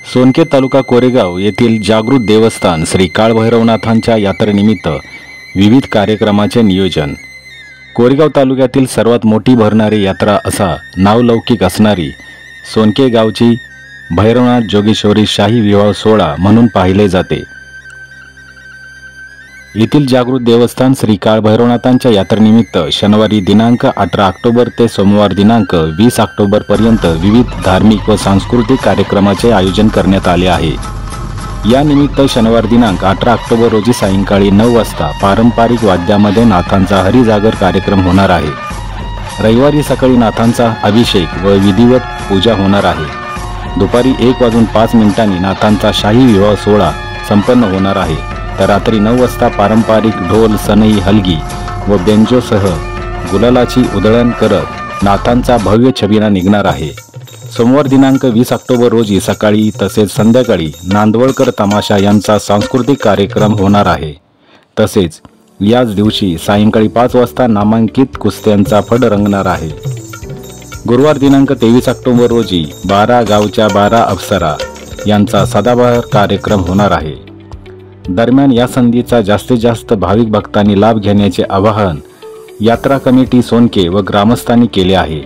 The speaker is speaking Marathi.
सोनके तालुका कोरेगाव येथील जागृत देवस्थान श्री काळभैरवनाथांच्या यात्रेनिमित्त विविध कार्यक्रमाचे नियोजन। कोरेगाव तालुक्यातील सर्वात मोठी भरणारी यात्रा असा नावलौकिक असणारी सोनके गावची भैरवनाथ जोगेश्वरी शाही विवाह सोहळा म्हणून पाहिले जाते। येथील जागृत देवस्थान श्री काळभैरवनाथांच्या यात्रेनिमित्त शनिवारी दिनांक 18 ऑक्टोबर ते सोमवार दिनांक 20 ऑक्टोबर पर्यंत विविध धार्मिक व सांस्कृतिक कार्यक्रमाचे आयोजन करण्यात आले आहे। या निमित्त शनिवार दिनांक 18 ऑक्टोबर रोजी सायंकाळी 9 वाजता पारंपरिक वाद्यामध्ये नाथांचा हरिजागर कार्यक्रम होणार आहे। रविवारी सकाळी नाथांचा अभिषेक व विधिवत पूजा होणार आहे। दुपारी 1:05 नाथांचा शाही विवाह सोहळा संपन्न होणार आहे। तर रात्री 9 वाजता पारंपरिक ढोल सनई हलगी व बेंजोसह गुलालाची उधळण करत नाथांचा भव्य छबिना निघणार आहे। सोमवार दिनांक 20 ऑक्टोबर रोजी सकाळी तसेच संध्याकाळी नांदवळकर तमाशा यांचा सांस्कृतिक कार्यक्रम होणार आहे। तसेच याच दिवशी सायंकाळी 5 वाजता नामांकित कुस्त्यांचा फड रंगणार आहे। गुरुवार दिनांक 23 ऑक्टोबर रोजी 12 गावच्या 12 अप्सरा यांचा सदाबहार कार्यक्रम होणार आहे। दरम्यान या संधीचा जास्तीत जास्त भाविक भक्तांनी लाभ घेण्याचे आवाहन यात्रा कमिटी सोनके व ग्रामस्थांनी केले आहे।